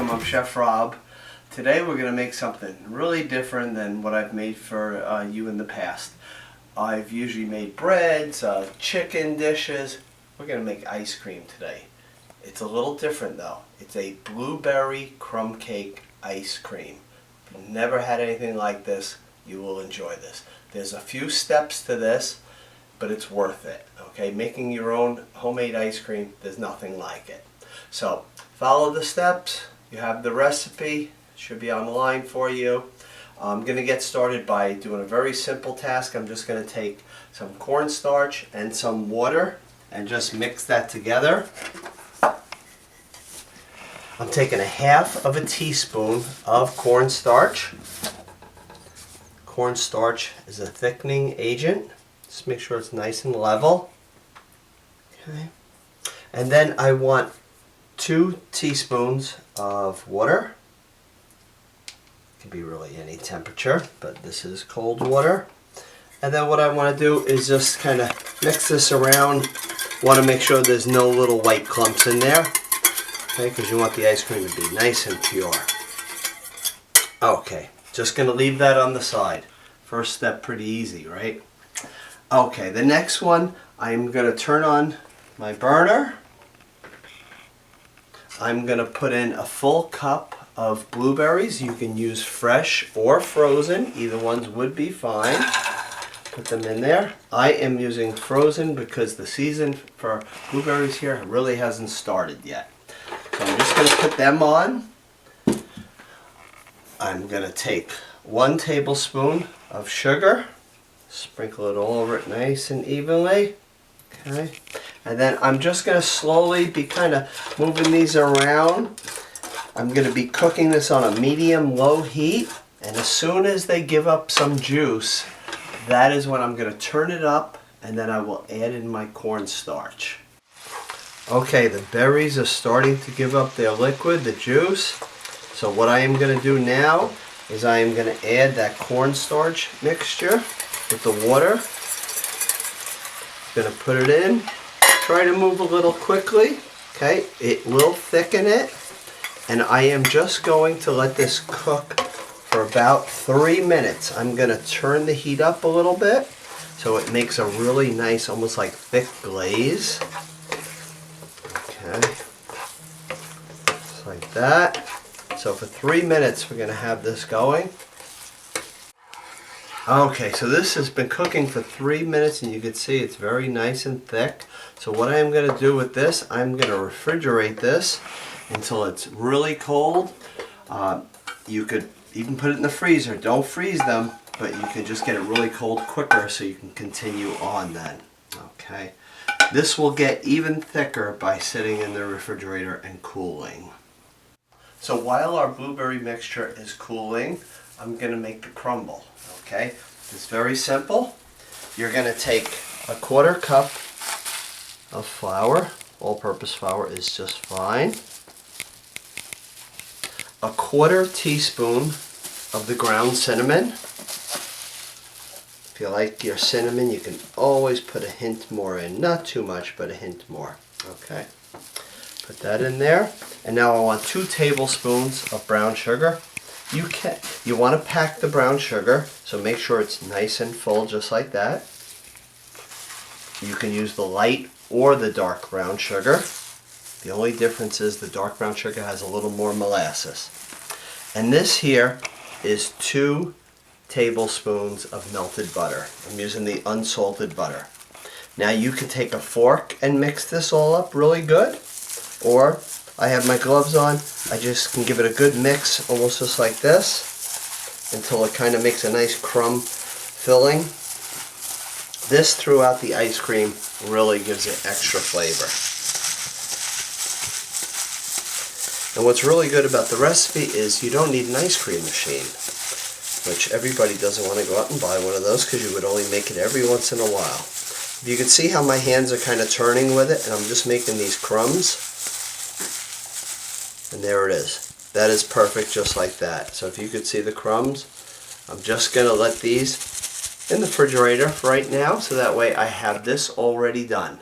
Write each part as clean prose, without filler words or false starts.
welcome. I'm Chef Rob. Today we're going to make something really different than what I've made for you in the past. I've usually made breads, chicken dishes. We're going to make ice cream today. It's a little different though. It's a blueberry crumb cake ice cream. If you've never had anything like this, you will enjoy this. There's a few steps to this, but it's worth it. Okay, making your own homemade ice cream, there's nothing like it. So follow the steps. You have the recipe. It should be on the line for you. I'm going to get started by doing a very simple task. I'm just going to take some cornstarch and some water and just mix that together. I'm taking a half of a teaspoon of cornstarch. Cornstarch is a thickening agent. Just make sure it's nice and level. Okay. And then I want 2 teaspoons of water. It can be really any temperature, but this is cold water. And then what I want to do is just kind of mix this around. Want to make sure there's no little white clumps in there. Okay, because you want the ice cream to be nice and pure. Okay, just going to leave that on the side. First step, pretty easy, right? Okay, the next one, I'm going to turn on my burner. I'm going to put in a full cup of blueberries. You can use fresh or frozen. Either ones would be fine. Put them in there. I am using frozen because the season for blueberries here really hasn't started yet. So I'm just going to put them on. I'm going to take 1 tablespoon of sugar. Sprinkle it all over it nice and evenly. Okay. And then I'm just going to slowly be kind of moving these around. I'm going to be cooking this on a medium-low heat. And as soon as they give up some juice, that is when I'm going to turn it up, and then I will add in my cornstarch. Okay, the berries are starting to give up their liquid, the juice. So what I am going to do now is I am going to add that cornstarch mixture with the water. Going to put it in. Try to move a little quickly. Okay, it will thicken it. And I am just going to let this cook for about 3 minutes. I'm going to turn the heat up a little bit so it makes a really nice, almost like thick glaze. Okay, just like that. So for 3 minutes we're going to have this going. Okay, so this has been cooking for 3 minutes and you can see it's very nice and thick. So what I'm going to do with this, I'm going to refrigerate this until it's really cold. You could even put it in the freezer. Don't freeze them, but you can just get it really cold quicker so you can continue on then. Okay, this will get even thicker by sitting in the refrigerator and cooling. So while our blueberry mixture is cooling, I'm going to make the crumble. Okay, it's very simple. You're going to take a 1/4 cup of flour. All-purpose flour is just fine. A 1/4 teaspoon of the ground cinnamon. If you like your cinnamon, you can always put a hint more in. Not too much, but a hint more. Okay, put that in there. And now I want 2 tablespoons of brown sugar. You want to pack the brown sugar, so make sure it's nice and full, just like that. You can use the light or the dark brown sugar. The only difference is the dark brown sugar has a little more molasses. And this here is 2 tablespoons of melted butter. I'm using the unsalted butter. Now you can take a fork and mix this all up really good, or I have my gloves on. I just can give it a good mix, almost just like this, until it kind of makes a nice crumb filling. This throughout the ice cream really gives it extra flavor. And what's really good about the recipe is you don't need an ice cream machine, which everybody doesn't want to go out and buy one of those because you would only make it every once in a while. You can see how my hands are kind of turning with it, and I'm just making these crumbs. And there it is. That is perfect, just like that. So if you could see the crumbs, I'm just going to let these in the refrigerator right now, so that way I have this already done.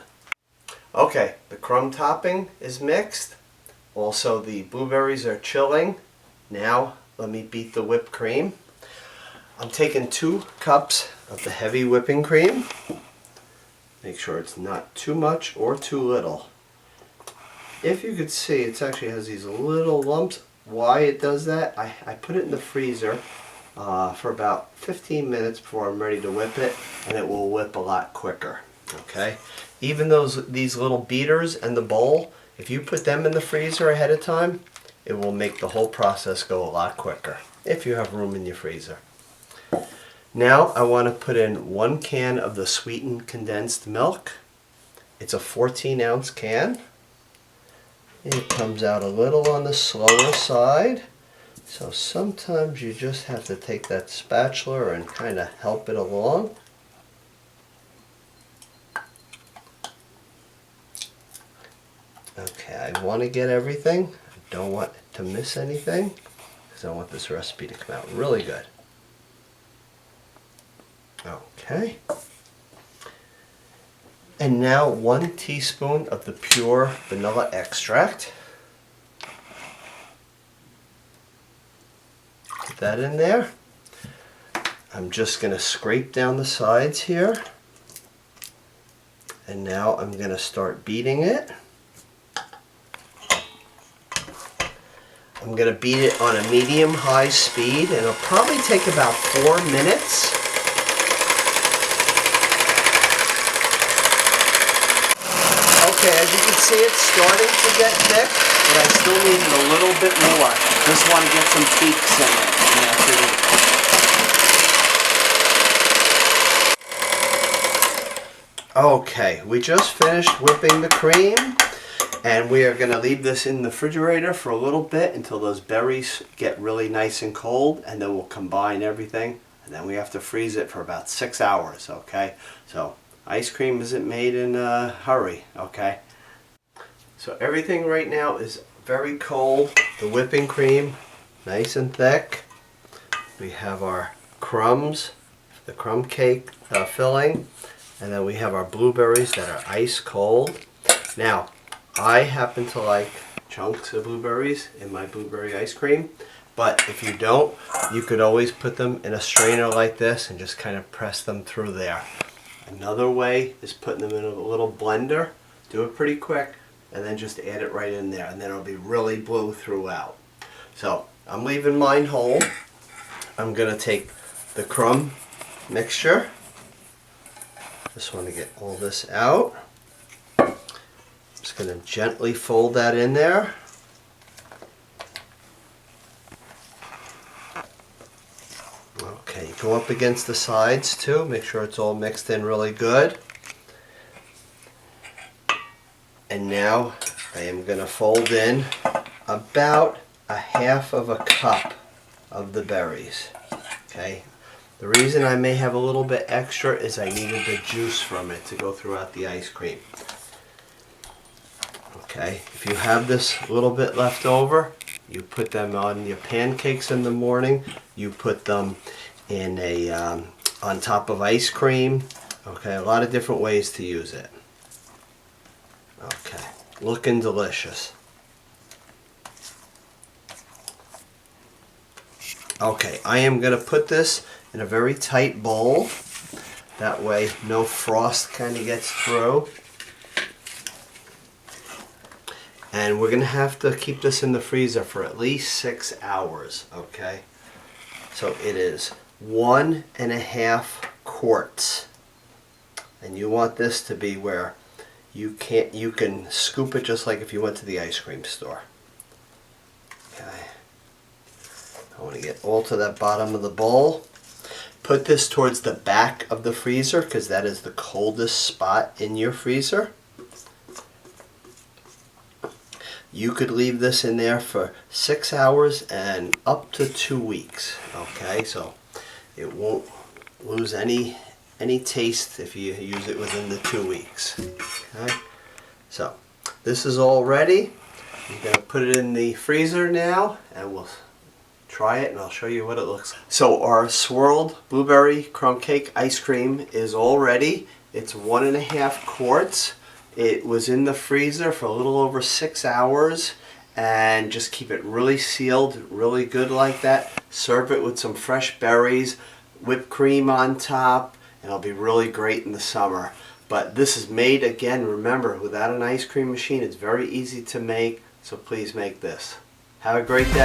Okay, the crumb topping is mixed. Also, the blueberries are chilling. Now, let me beat the whipped cream. I'm taking 2 cups of the heavy whipping cream. Make sure it's not too much or too little. If you could see, it actually has these little lumps. Why it does that, I put it in the freezer for about 15 minutes before I'm ready to whip it, and it will whip a lot quicker. Okay? Even these little beaters and the bowl, if you put them in the freezer ahead of time, it will make the whole process go a lot quicker, if you have room in your freezer. Now I want to put in 1 can of the sweetened condensed milk. It's a 14-ounce can. It comes out a little on the slower side, so sometimes you just have to take that spatula and kind of help it along. Okay, I want to get everything. I don't want to miss anything because I want this recipe to come out really good. Okay. And now 1 teaspoon of the pure vanilla extract. Put that in there. I'm just going to scrape down the sides here. And now I'm going to start beating it. I'm going to beat it on a medium-high speed, and it'll probably take about 4 minutes. Okay, as you can see, it's starting to get thick, but I still need it a little bit more. Just want to get some peaks in it, and that's it. Okay, we just finished whipping the cream, and we are going to leave this in the refrigerator for a little bit until those berries get really nice and cold, and then we'll combine everything, and then we have to freeze it for about 6 hours, okay? So ice cream isn't made in a hurry, okay? So everything right now is very cold. The whipping cream, nice and thick. We have our crumbs, the crumb cake filling, and then we have our blueberries that are ice cold. Now, I happen to like chunks of blueberries in my blueberry ice cream, but if you don't, you could always put them in a strainer like this and just kind of press them through there. Another way is putting them in a little blender. Do it pretty quick, and then just add it right in there, and then it'll be really blue throughout. So I'm leaving mine whole. I'm going to take the crumb mixture. Just want to get all this out. Just going to gently fold that in there. Okay, go up against the sides too. Make sure it's all mixed in really good. And now I am going to fold in about a half of a cup of the berries. Okay. The reason I may have a little bit extra is I needed the juice from it to go throughout the ice cream. Okay. If you have this little bit left over, you put them on your pancakes in the morning. You put them in a on top of ice cream. Okay. A lot of different ways to use it. Okay, looking delicious. Okay, I am going to put this in a very tight bowl. That way no frost kind of gets through. And we're going to have to keep this in the freezer for at least 6 hours, okay? So it is 1.5 quarts. And you want this to be where you can scoop it just like if you went to the ice cream store. Okay. I want to get all to that bottom of the bowl. Put this towards the back of the freezer because that is the coldest spot in your freezer. You could leave this in there for 6 hours and up to 2 weeks. Okay, so it won't lose any taste if you use it within the 2 weeks. Okay, so this is all ready. I'm going to put it in the freezer now, and we'll try it, and I'll show you what it looks like. So our swirled blueberry crumb cake ice cream is all ready. It's 1.5 quarts. It was in the freezer for a little over 6 hours, and just keep it really sealed, really good like that. Serve it with some fresh berries, whipped cream on top, and it'll be really great in the summer. But this is made, again, remember, without an ice cream machine. It's very easy to make, so please make this. Have a great day.